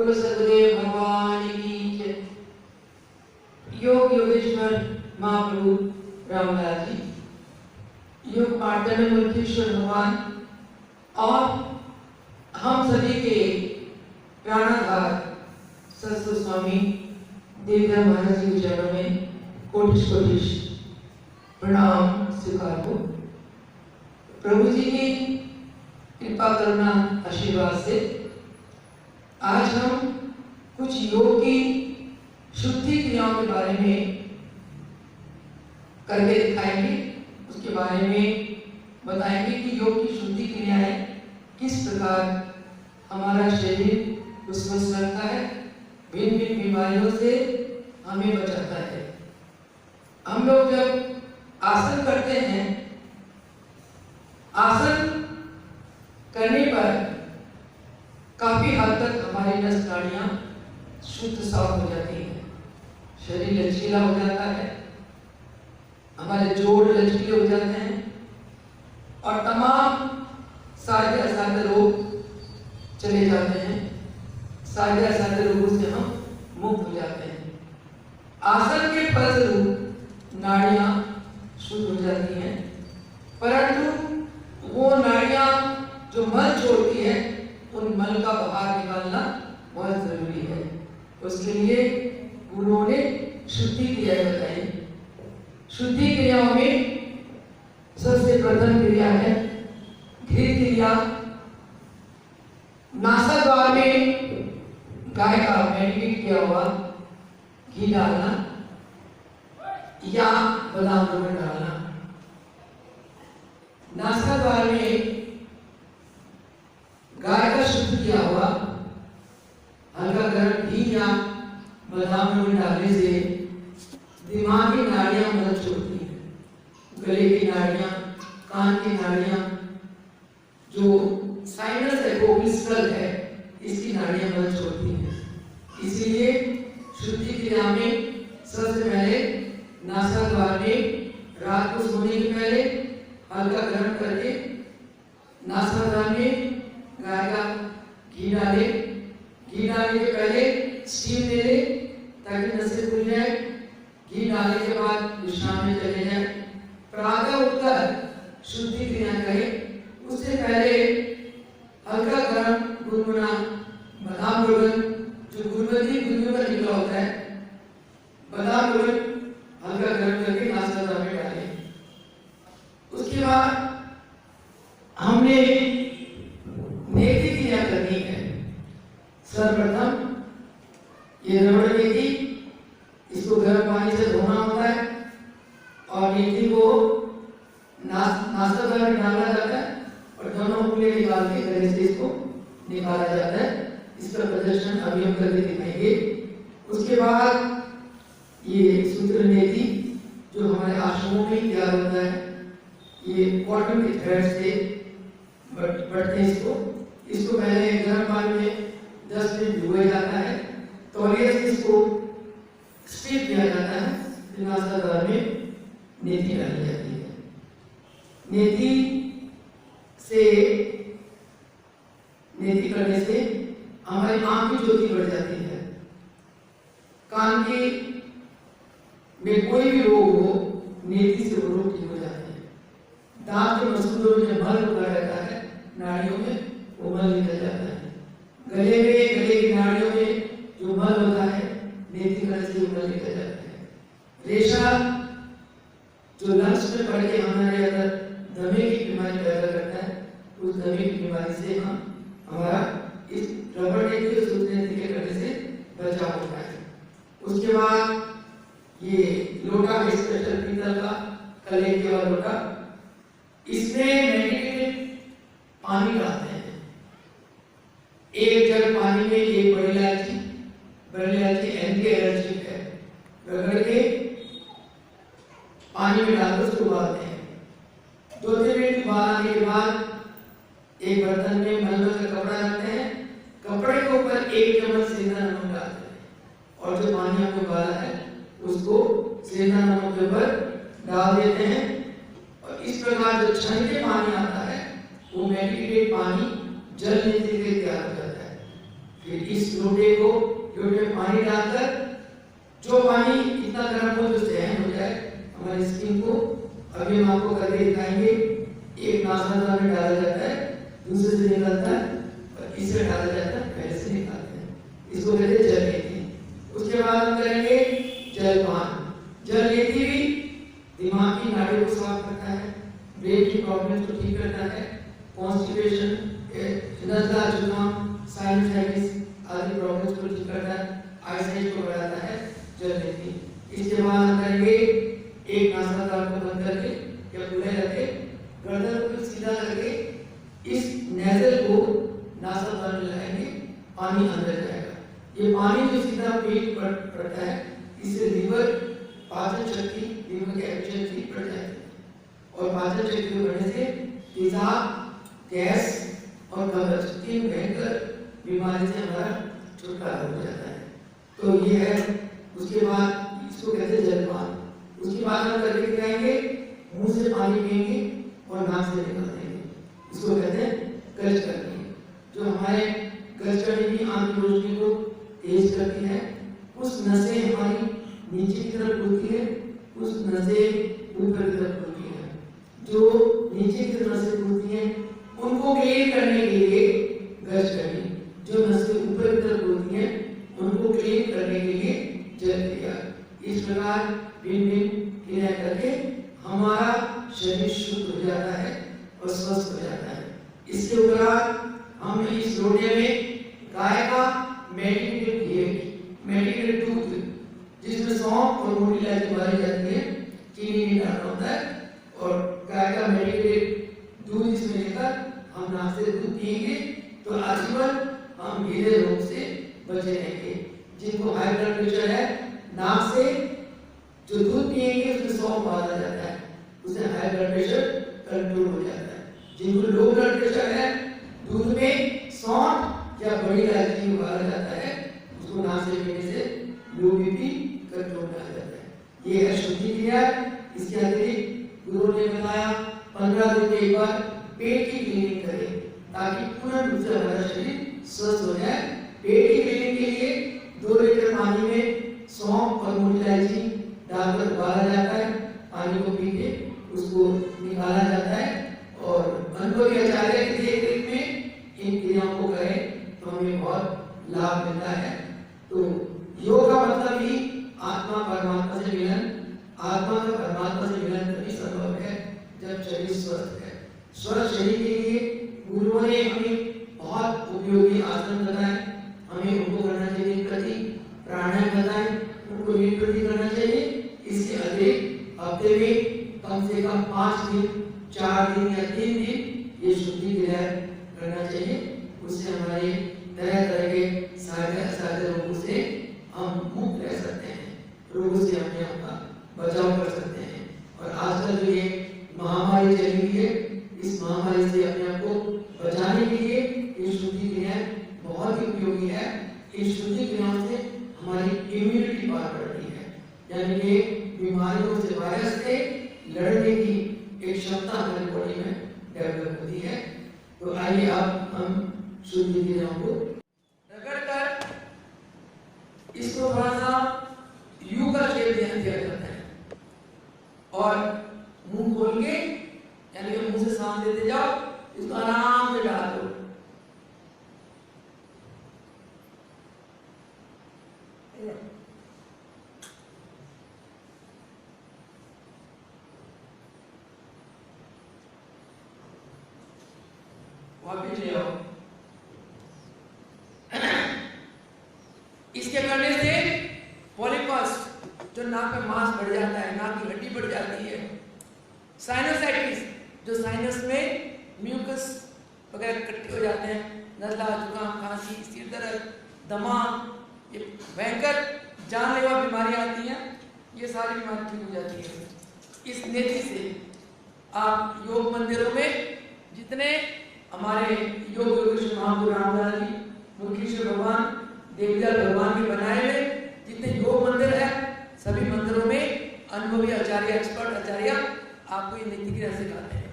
बोलो सदगुरुदेव भगवान की जय। योग योगेश्वर महाप्रभु रामदास जी, योग मार्दन मूर्तिश्वर भगवान और हम सभी के प्राणाधार सतगुरु स्वामी देवदास महाराज जी के चरणों में कोटिश कोटिश प्रणाम स्वीकार हो। प्रभु जी की कृपा करुणा आशीर्वाद से आज हम कुछ योग की शुद्धि क्रियाओं के बारे में करके दिखाएंगे। उसके बारे में बताएंगे कि योग की शुद्धि क्रियाएं किस प्रकार हमारा शरीर स्वस्थ रखता है, भिन्न भिन्न बीमारियों से हमें बचाता है। हम लोग जब आसन करते हैं, आसन करने पर काफी हद तक हमारी नस नाड़ियां शुद्ध साफ हो जाती हैं, शरीर लचीला हो जाता है, हमारे जोड़ लचीले हो जाते हैं और तमाम सारे असाध्य रोग चले जाते हैं। सारे असाध्य रोगों से हम मुक्त हो जाते हैं। आसन के फलस्वरूप नाड़ियां शुद्ध हो जाती हैं, परंतु वो नाड़ियां जो मल छोड़ती है उन मल का बाहर निकालना बहुत जरूरी है। उसके लिए गुरुओं ने शुद्धि क्रिया बताई। शुद्धि क्रियाओं में सबसे प्रथम क्रिया है घृत क्रिया। नासाद्वार में गाय का मैरिनेट किया हुआ घी डालना या बादाम रोगन डालना। नासाद्वार में गाय का शुद्ध किया हुआ हल्का गर्म घी या बादाम रोगन डालने से दिमाग की नाड़ियां मदद छोड़ती हैं, गले की नाड़ियां, कान की नाड़ियां, जो साइनस है, कोविस्कल है, इसकी नाड़ियां मदद छोड़ती हैं। इसीलिए शुद्धि क्रिया में सबसे पहले नासाद्वार में रात को सोने के पहले हल्का गर्म करके नासाद्वार में गाय का घी डाले। घी डालने के पहले स्टीम ले ले ताकि नसें खुल जाए। घी डालने के बाद विश्राम में चले जाए। प्रातः उठकर शुद्धि क्रिया करें। उससे पहले हल्का गर्म गुनगुना बादाम रोगन, जो गुलबंदी गुनगुना निकला होता है, बादाम रोगन हल्का गर्म करके नाश्ता में डालें। उसके बाद हमने नेति क्रिया करनी है। सर्वप्रथम ये रबड़ नेति, इसको गर्म पानी से धोना होता है और नेति को नाश्ता में डाला जाता है और दोनों उंगली निकाल के गले से इसको निकाला जाता है। इसका प्रदर्शन अभी हम करके दिखाएंगे। उसके बाद ये सूत्र नेति जो हमारे आश्रमों में तैयार होता है, ये कॉटन के थ्रेड से बढ़ते हैं। इसको पहले गर्म पानी में 10 मिनट भिगोया जाता है, तौलिए से इसको स्टीप किया जाता है, फिर नाश्तादार में नेति डाली जाती है। नेति करने से हमारी आंख की ज्योति बढ़ जाती है। कान की में कोई भी रोग हो, नेति से वो रोग ठीक हो जाते हैं। दांत के मसूड़ों में जब मल रुका रहता है नाड़ियों में, वो मल निकल जाता है। गले की नाड़ियों में जो मल होता है, नेति करने से मल निकल जाता है। रेशा जो लंग्स में पड़ के हमारे अंदर दमे की बीमारी पैदा करता है, उस दमे की बीमारी से हमारा इस रबड़ नेति और सूत्र नेति के करने से बचाव होता है। उसके बाद ये लोटा है, स्पेशल पीतल का कले के वाला लोटा, इसमें मेडिकेटेड पानी डालते हैं। एक जग पानी में एक बड़ी इलायची एंटी एलर्जिक है, रगड़ के पानी में डालकर उसको उबालते हैं। 2-3 मिनट उबालने के बाद एक बर्तन में मलमल का कपड़ा रखते हैं, कपड़े के ऊपर 1 चम्मच सेंधा नमक डालते हैं और जो पानी हमने उबाला है उसको सेंधा नमक के ऊपर डाल देते हैं। और इस प्रकार जो छन के पानी आता है वो मेडिकेटेड पानी जल नेति के तैयार हो जाता है। फिर इस लोटे में पानी डालकर, जो पानी इतना गर्म हो जो सहन हो जाए हमारी स्किन को, अभी हम आपको करके दिखाएंगे। एक नासादार में डाला जाता है, दूसरे से निकलता है और तीसरे डाला जाता है, पहले से निकालते हैं। इसको कहते हैं जल नीति। उसके बाद हम करेंगे जलपान। जल नीति भी दिमाग की नाड़ियों को साफ करता है, ब्रेन की प्रॉब्लम को ठीक करता है, कॉन्स्टिपेशन, नज़ला, जुकाम, साइनसाइटिस आदि प्रॉब्लम्स को ठीक करता है, आईसाइट को बढ़ाता है जल नीति। इसके बाद हम करेंगे एक नासादार को बंद करके या खुले रखे, गर्दन को सीधा करके इस नेजल को नासादार में लगाएंगे, पानी अंदर जाएगा। ये पानी जो सीधा पेट पर पड़ता है, इससे लिवर, पाचन शक्ति, लिवर की एफिशिएंसी बढ़ जाती है और पाचन शक्ति बढ़ने से तेजाब, गैस और कब्ज, तीन भयंकर बीमारी से हमारा छुटकारा हो जाता है। तो ये है। उसके बाद इसको कहते हैं जलपान। उसके बाद हम करके दिखाएंगे, मुंह से पानी पिएंगे और नाक से निकाल देंगे। इसको कहते हैं गज करनी, जो हमारे गज करने की आंख की रोशनी को तेज करती है। कुछ नसें हमारी नीचे की तरफ खुलती है, कुछ नसें ऊपर की तरफ खुलती है। जो नीचे की तरफ नसें खुलती हैं उनको क्लीन करने के लिए गज करनी, जो नसें ऊपर की तरफ खुलती हैं उनको क्लीन करने के लिए जल क्रिया। इस प्रकार भिन्न क्रिया करके हमारा शरीर शुद्ध हो जाता है और स्वस्थ हो जाता है। इसके उपरांत हम इस लोटे में गाय का मेडिकेटेड घी, मेडिकेटेड दूध, जिसमें सौंफ और मोटी इलायची डाली जाती है, चीनी नहीं डालना होता है, और गाय का मेडिकेटेड दूध इसमें लेकर हम नाक से दूध पिएंगे तो आजीवन हम हृदय रोग से बचे रहेंगे। जिनको हाई ब्लड प्रेशर है, नाक से जो दूध पिएंगे उसमें सौंफ बाहर आ जाता है, उससे हाई ब्लड प्रेशर कंट्रोल हो जाता है। जिनको लो ब्लड प्रेशर है, दूध में सौंफ या बड़ी इलायची बाहर आ जाता है, उसको नाक से पीने से लो बीपी कंट्रोल में आ जाता है। ये है शुद्धि क्रिया। इसके अतिरिक्त गुरु ने बताया 15 दिन में एक बार पेट की क्लीनिंग करें ताकि पूर्ण रूप से हमारा शरीर स्वस्थ हो जाए। पेट की क्लीनिंग के लिए 2 लीटर पानी में सौंफ और मोटी इलायची डालकर उबाला जाता है, पानी को पी के उसको निकाला जाता है और अनुभवी आचार्य की देख-रेख में इन क्रियाओं को करें तो हमें बहुत लाभ मिलता है। तो योग का मतलब ही आत्मा परमात्मा से मिलन, आत्मा का परमात्मा से मिलन तभी संभव है जब शरीर स्वस्थ है। स्वस्थ शरीर के लिए गुरुओं ने हमें बहुत उपयोगी आसन बताए, हमें उनको करना चाहिए। प्रति प्राणायाम बताए, उनको नींद प्रति करना चाहिए। इसके अतिरिक्त हफ्ते में कम से कम 5 दिन, 4 दिन या 3 दिन ये शुद्धि क्रिया करना चाहिए। उससे हमारे तरह तरह के सारे रोगों से हम मुक्त रह सकते हैं, रोगों से अपने आप का बचाव कर सकते हैं। और आजकल जो ये महामारी चली हुई है, इस महामारी से अपने आप को बचाने के लिए ये शुद्धि क्रिया बहुत ही उपयोगी है। इस शुद्धि क्रियाओं से हमारी इम्यूनिटी पावर बढ़ती है, यानी कि बीमारियों से, वायरस से लड़ने की एक क्षमता हमारी बॉडी में डेवलप होती है। तो आइए अब हम शुद्धि क्रियाओं को रगड़कर इसको थोड़ा सा यू का शेप दिया जाता है और मुंह खोल के, यानी कि मुंह से सांस लेते जाओ, इसको आराम से डाल दो। वापिस ले आओ। इसके करने से पॉलीपस, जो नाक में मांस बढ़ जाता है, नाक की हड्डी बढ़ जाती है, साइनसाइटिस, जो साइनस में म्यूकस वगैरह इकट्ठे हो जाते हैं, नज़ला, जुकाम, खांसी, सिर दर्द, दमा, ये भयंकर जानलेवा बीमारियां आती हैं, ये सारी बीमारी ठीक हो जाती है। इस नीति से आप योग मंदिरों में जितने हमारे योग योगेश्वर महागुरु रामदास जी, मुरलीश्वर भगवान, देवीलाल भगवान के बनाए हुए जितने योग मंदिर है, सभी मंदिरों में अनुभवी आचार्य, एक्सपर्ट आचार्य आपको ये नीति क्रिया सिखाते हैं।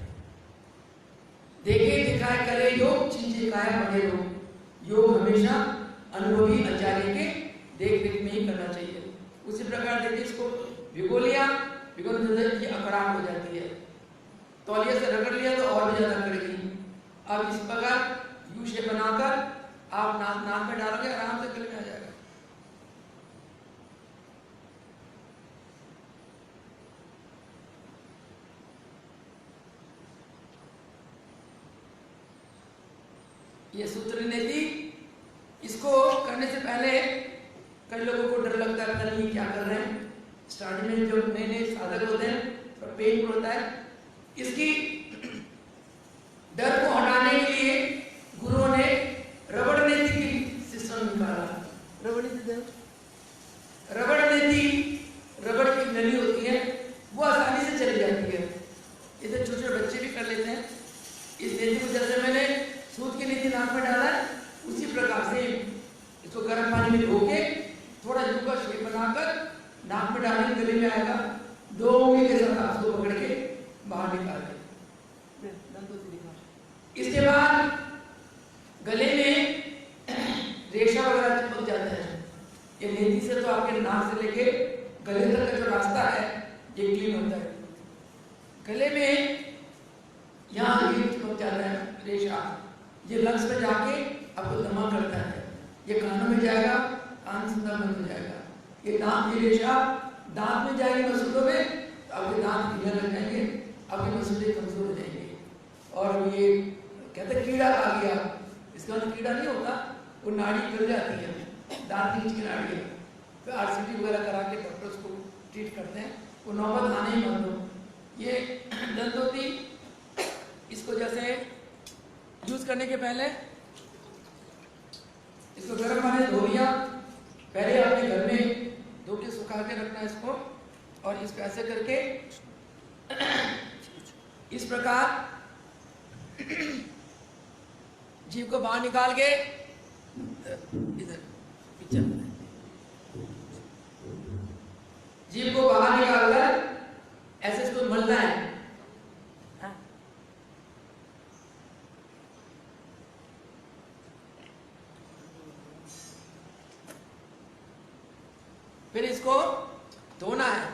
देखे दिखाए करे योग, चीजें काया बने योग। योग हमेशा अनुभवी आचार्य के देख रेख में ही करना चाहिए। उसी प्रकार देखिए इसको भिगो लिया, भिगोने से ये अकड़ाहट हो जाती है, तौलिए से रगड़ लिया तो और भी ज्यादा करेगी। अब इस प्रकार यू शेप बनाकर आप नाक में डालोगे, आराम से गले में आ जाएगा। ये सूत्र नीति, इसको करने से पहले कई लोगों को डर लगता है, पता नहीं क्या कर रहे हैं। स्टार्टिंग में जो नए नए साधक होते हैं तो पेन होता है, इसकी डर को हटाने के लिए गुरुओं ने रबड़ नीति की सिस्टम निकाला। रबड़ नीति, रबड़ की नली होती है, वो आसानी से चली जाती है। इसे छोटे छोटे बच्चे भी कर लेते हैं। इस नीति को जैसे मैंने सूत की नीति नाक में डाला है, उसी प्रकार से इसको गर्म पानी में धो के थोड़ा यू का शेप बनाकर नाक में डालने गले में आएगा। 2 उंगली के साथ आप उसको पकड़ के बाहर निकाल दें। इसके बाद गले में रेशा वगैरह चिपक जाता है। ये नीति से तो आपके नाक से लेके गले तक का जो रास्ता है ये क्लीन होता है। गले में यहाँ ये चिपक जाता है रेशा, ये लंग्स में जाके आपको दमा करता है, ये कानों में जाएगा, कान सुनना बंद हो जाएगा। ये दांत की रेशा दांत में जाएगी मसूलों में, तो आपके दांत ढीले लग जाएंगे, आपके मसूले कमजोर हो जाएंगे। और ये कहते हैं कीड़ा आ गया, इसका मतलब कीड़ा नहीं होता, वो नाड़ी गल जाती है, दांत की नीचे नाड़ी है, फिर आरसीटी वगैरह करा के डॉक्टर उसको ट्रीट करते हैं, वो नौबत आने ही बंद हो। ये दंत होती, इसको जैसे यूज करने के पहले इसको गर्म पानी धो लिया, पहले अपने घर में धो के सुखा के रखना इसको, और इसको ऐसे करके इस प्रकार जीभ को बाहर निकाल के इधर पीछे जीभ को बाहर निकालकर ऐसे इसको मलना है। फिर इसको धोना है।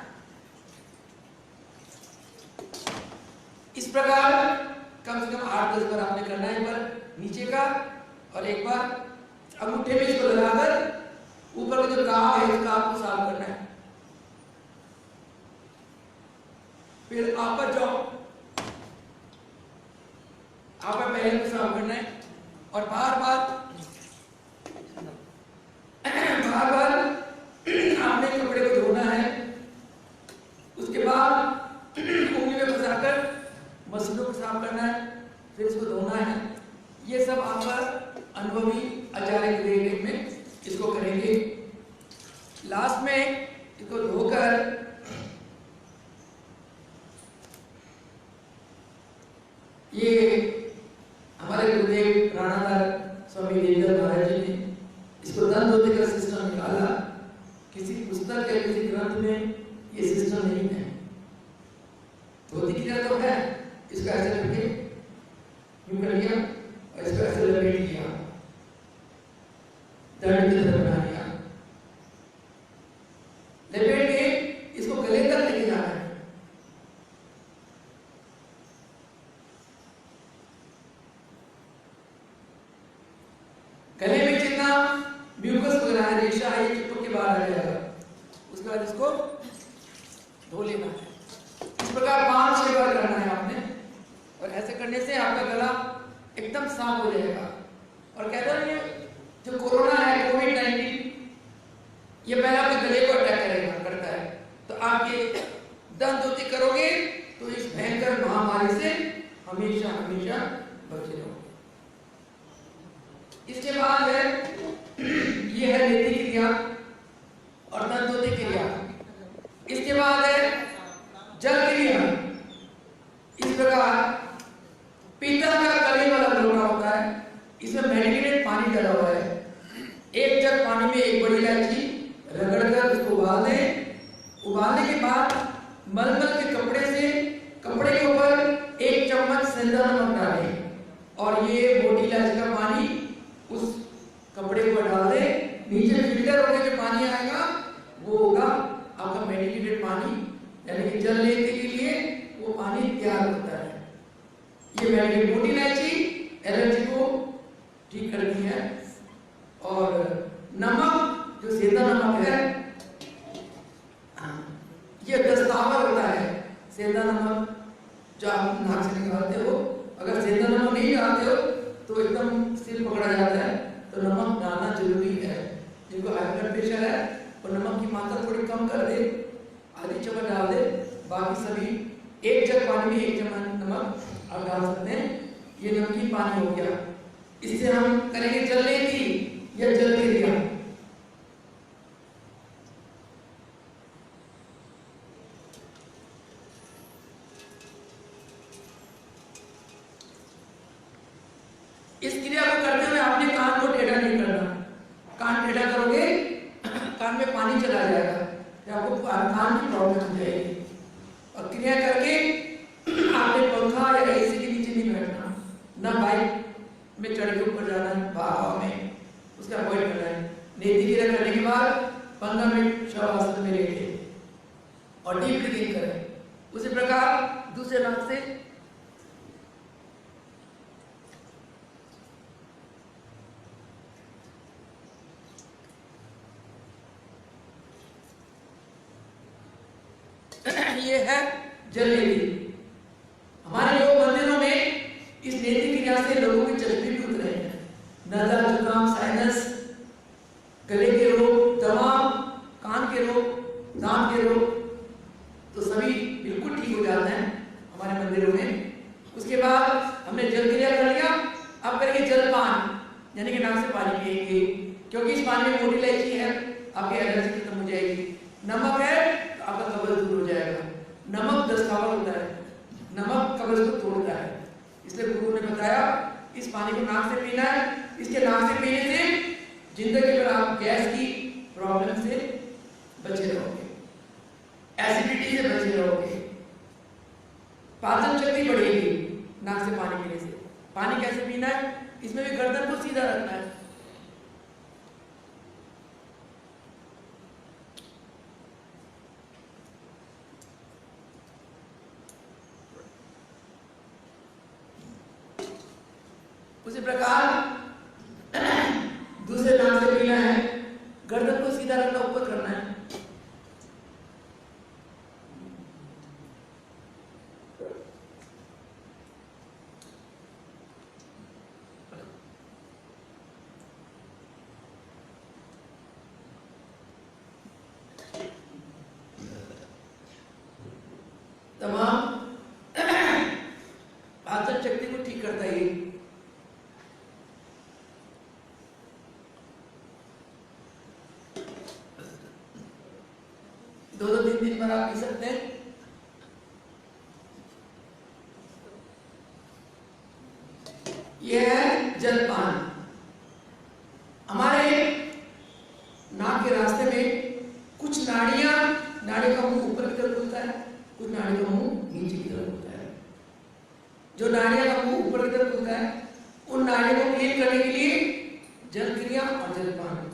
इस प्रकार कम से कम 8-10 बार आपने करना है। एक बार नीचे का और एक बार अंगूठे में इसको लगाकर ऊपर का जो घाव है उसका आपको साफ करना है। फिर आप पर जाओ, आप पर पहले को साफ करना है और बार बार आपने कपड़े को धोना है। उसके बाद उंगली में फंसाकर मसूलों को साफ करना है, फिर इसको धोना है। ये सब आप पर अनुभवी आचार्य के देख में इसको करेंगे। लास्ट में इसको धोकर ये हमारे गुरुदेव राणाधर स्वामी देवधर महाराज जी ने इसको दंत धोते का सिस्टम निकाला। किसी पुस्तक या किसी ग्रंथ में ये सिस्टम नहीं है। धोती क्रिया तो है, इसको ऐसे करके यूं कर लिया और इसको ऐसे लपेट लिया, दंड की तरह बना लिया, लपेट के इसको गले तक लेके जाना है। गले में जितना म्यूकस वगैरह है, रेशा है, ये चिपक के बाहर आ जाएगा। उसके बाद इसको धो लेना है। इस प्रकार 5-6 बार करना है आपने, और ऐसे करने से आपका गला एकदम साफ हो जाएगा। और कहते हैं ये जो कोरोना है, कोविड-19, ये पहले आपके गले को अटैक करता है। तो आप ये दंत धोती करोगे तो इस भयंकर महामारी से हमेशा हमेशा बचे रहोगे। इसके बाद है ये है नेति क्रिया और दंत धोती क्रिया। इसके बाद है जल क्रिया। इस प्रकार पीतल का कली वाला लोटा होता है, इसमें मेडिकेटेड पानी डाला हुआ है। 1 जग पानी में 1 बड़ी इलायची रगड़कर उसको उबाल दें। उबालने के बाद मलमल के कपड़े से कपड़े के ऊपर 1 चम्मच सेंधा नमक डालें और ये मोटी इलायची का पानी उस कपड़े पर डाल दें ये मेडिकेट मोटी इलायची एलर्जी को ठीक करती है। और नमक जो सेंधा नमक है, ये दस्तावर होता है। सेंधा नमक जो आप नाक से निकालते हो, अगर सेंधा नमक नहीं डालते हो तो एकदम सिर पकड़ा जाता है। तो नमक डालना जरूरी है। जिनको हाई ब्लड प्रेशर है वो नमक की मात्रा थोड़ी कम कर दे, आधी चम्मच डाल दे, बाकी सभी एक जग पानी में 1 चम्मच नमक आप डाल सकते हैं। ये नमकीन पानी हो गया। इससे हम करेंगे जलने की या जल क्रिया। इस क्रिया को करते हुए आपने कान को टेढ़ा नहीं करना। कान टेढ़ा करोगे कान में पानी चला जाएगा, या आपको कान की प्रॉब्लम हो जाएगी। और क्रिया करके आपने पंखा या एसी के नीचे नहीं बैठना, ना बाइक में चढ़ के ऊपर जाना है हवा में, उसका अवॉइड करना है। नेति क्रिया करने के बाद 15 मिनट शवासन में लेटे और डीप ब्रीथिंग करें। उसी प्रकार दूसरे नाक से ये है जल नेति। हमारे लोग मंदिरों में इस नेति क्रिया से लोगों के चश्मे भी उतरे हैं। नजला, जुकाम, साइनस, गले के रोग, दमा, कान के रोग, दांत के रोग, तो सभी बिल्कुल ठीक हो जाते हैं हमारे मंदिरों में। उसके बाद हमने जल क्रिया कर लिया। अब करेंगे जलपान, यानी कि नाक से पानी पिएंगे, क्योंकि इस पानी में मोटी इलायची है, आपकी एलर्जी खत्म हो जाएगी। नमक है तो आपका कब्ज दूर हो जाएगा। नमक दस्तावर होता है, नमक कब्ज को तोड़ता है, इसलिए गुरु ने बताया इस पानी को नाक से पीना है। इसके नाक से पीने से जिंदगी भर आप गैस की प्रॉब्लम से बचे रहोगे, एसिडिटी से बचे रहोगे, पाचन शक्ति बढ़ेगी नाक से पानी पीने से। पानी कैसे पीना है? इसमें भी गर्दन को सीधा रखना है। उसी प्रकार दूसरे नाक से पीना है, गर्दन को सीधा रखना, ऊपर करना है। तमाम पाचन शक्ति को ठीक करता है। 2-3 बार आप पी सकते हैं। यह है जलपान। हमारे नाक के रास्ते में कुछ नाड़ियों का मुंह ऊपर की तरफ होता है, कुछ नाड़ियों का मुंह नीचे की तरफ होता है। जो नाड़ियों का मुंह ऊपर की तरफ होता है, उन नाड़ियों को क्लीन करने के लिए जल क्रिया और जलपान।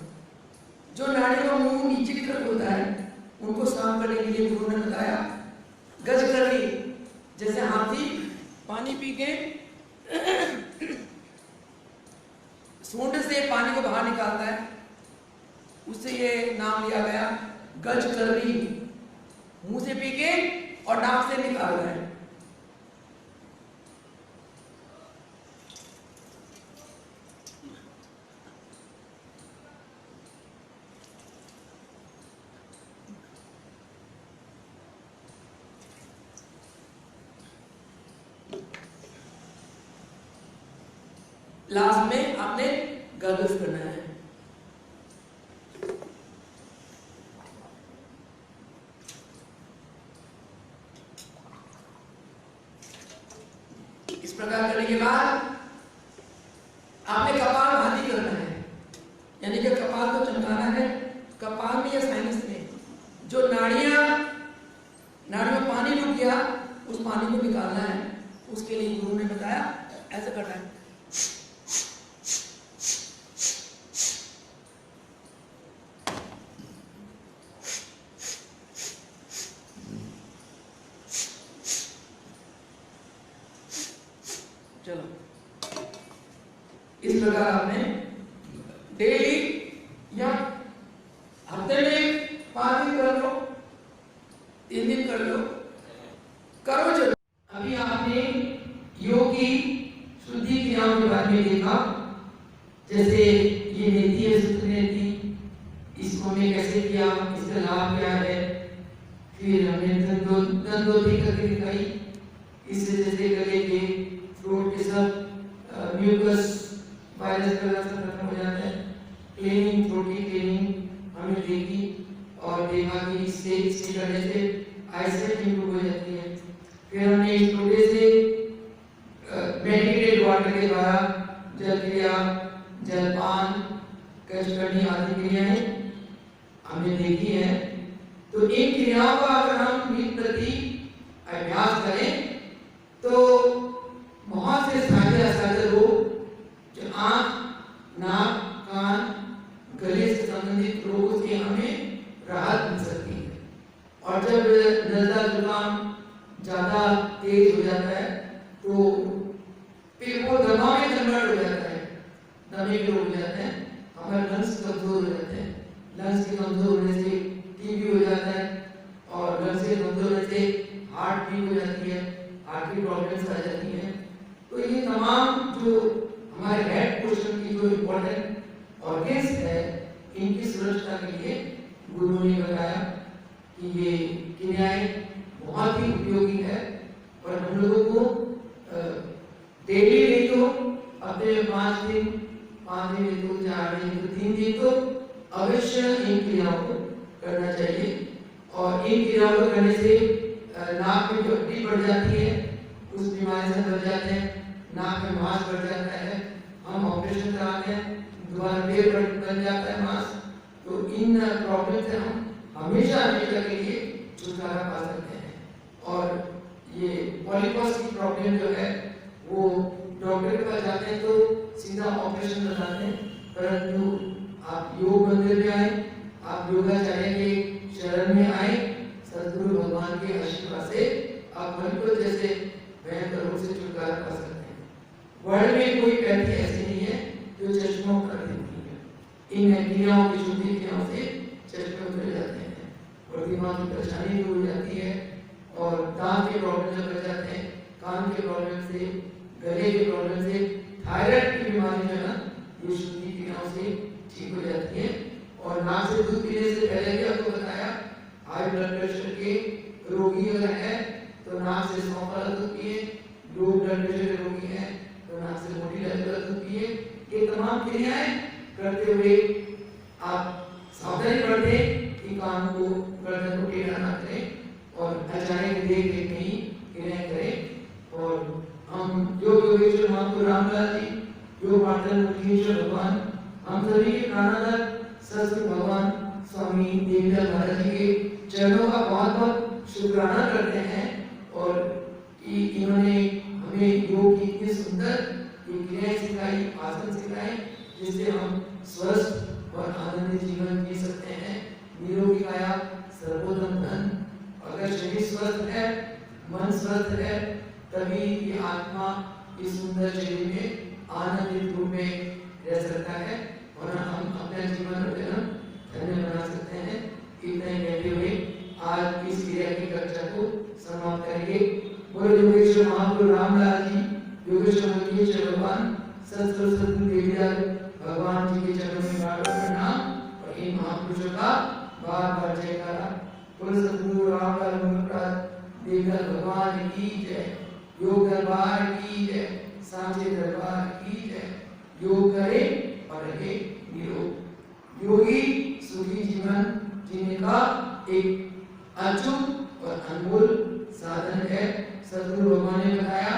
जो नाड़ियों का मुंह नीचे की तरफ होता है, उनको साफ करने के लिए गुरु ने बताया गज करनी। जैसे हाथी पानी पी के सूंड से पानी को बाहर निकालता है, उससे ये नाम लिया गया गज करनी। मुंह से पी के और नाक से निकाल रहा है। लास्ट में आपने गर्गल्स करना है। इस प्रकार करने के बाद आपने कपाल भाती करना है, यानी कि कपाल को चमकाना है। कपाल में या साइनस में जो नाड़ियों में पानी रुक गया, उस पानी को निकालना है। उसके लिए गुरु ने बताया ऐसे करना है। चलो इस प्रकार आपने डेली या हफ्ते में 5 दिन कर लो, 3 दिन कर लो, करो चलो। अभी आपने योग की शुद्धि क्रियाओं के बारे में देखा, जैसे ये नीति है सूत्र नीति, इसको हमने कैसे किया, इसका लाभ क्या है। फिर हमने दंडोती करके दिखाई, इससे जैसे गले के थ्रोट के सब म्यूकस वायरस वगैरह सब खत्म हो जाता है। क्लीनिंग, थ्रोट की क्लीनिंग हमने देखी और देखा कि इससे करने से आईसाइट इंप्रूव हो जाती है। फिर हमने इस टोटे से मेडिकेटेड वाटर के द्वारा जल क्रिया, जलपान, कष्टकर्णी आदि क्रियाएं हमने देखी है। तो इन क्रियाओं का अगर हम नित्य प्रति अभ्यास करें तो बहुत से साझे असाझे रोग जो आंख, नाक, कान, गले से संबंधित रोगों से हमें राहत मिल सकती है। और जब नज़ला जुकाम ज्यादा तेज हो जाता है तो फिर वो दमा में कन्वर्ट हो जाता है, दमे के रोग हो जाते हैं, हमारे लंग्स कमजोर हो जाते हैं। लंग्स के कमजोर होने से टीबी हो जाता है और लंग्स के कमजोर होने से हार्ट वीक हो जाती है, हार्ट की प्रॉब्लम्स आ जाती हैं। तो ये तमाम जो हमारे हेड पोर्शन की जो इम्पोर्टेंट ऑर्गन्स है, इनकी सुरक्षा के लिए गुरु ने बताया कि ये क्रियाएं बहुत ही उपयोगी है और हम लोगों को डेली नहीं तो हफ्ते में 5 दिन, 5 दिन नहीं तो 4 दिन तो 3 दिन तो अवश्य इन क्रियाओं को करना चाहिए। और इन क्रियाओं को करने से नाक में जो हड्डी बढ़ जाती है उस बीमारी से बच जाते हैं, नाक में मांस बढ़ जाता है, हम ऑपरेशन कराते हैं दोबारा फिर बन जाता है मांस। तो इन प्रॉब्लम से हम हमेशा हमेशा के लिए छुटकारा पा सकते हैं। और ये पॉलीपस की प्रॉब्लम जो है वो डॉक्टर के पास जाते हैं तो सीधा ऑपरेशन बताते हैं, परंतु आप योग मंदिर में आए, आप योगाचार्य के शरण में आए, सदगुरु भगवान के आशीर्वाद से आप पॉलीपस जैसे भयंकर रोग से छुटकारा पा सकते हैं। वर्ल्ड में कोई पैथी ऐसी नहीं है जो चश्मों कर देती है। इन क्रियाओं की शुद्धि क्रियाओं से चश्मे उतर जाते हैं और दिमाग की परेशानी दूर हो जाती है और दांत के प्रॉब्लम से बच जाते हैं, कान के प्रॉब्लम से, गले के प्रॉब्लम से, थायराइड की बीमारी जो है ना ये शुद्धि क्रियाओं से ठीक हो जाती है। और नाक से दूध पीने से पहले भी आपको बताया हाई ब्लड प्रेशर के रोगी अगर है तो नाक से सौंफ वाला दूध पिए, लो ब्लड प्रेशर के रोगी है तो नाक से मोटी इलायची वाला दूध पिए। ये तमाम क्रियाएं करते हुए आप सावधानी बरतें कि कान को, गर्दन को टेढ़ा ना करें और अचानक देख देख नहीं क्रियाएं करें। और हम योगेश्वर महापुर रामलाल जी, योग मार्तन मुनीश्वर भगवान, हम सभी के प्राणाधार सदगुरु भगवान स्वामी देवीलाल महाराज जी के चरणों का बहुत बहुत शुक्राना करते हैं और कि इन्होंने हमें योग की इतनी सुंदर क्रियाएं सिखाई, आसन सिखाए जिससे हम स्वस्थ और आनंदित जीवन जी सकते हैं। निरोगी काया सर्वोत्तम धन। अगर शरीर स्वस्थ है, मन स्वस्थ है, तभी ये आत्मा इस सुंदर शरीर में आनंदित रूप में रह सकता है और हम अपना जीवन और जन्म धन्य बना सकते हैं। इतना ही कहते हुए आज इस क्रिया की कक्षा को समाप्त करेंगे। बोलो योगेश्वर महापुर रामलाल जी, योगेश्वर मुनीश्वर भगवान, सदगुरु देवीलाल भगवान जी के चरणों में बार बार प्रणाम और इन महापुरुषों का बार बार जयकारा। बोलो सदगुरु रामलाल देवीलाल भगवान की जय, योग दरबार की जय, सांचे दरबार की जय। योग करे और रहे निरोग। योगी सुखी जीवन जीने का एक अचूक और अनमोल साधन है। सदगुरु भगवान ने बताया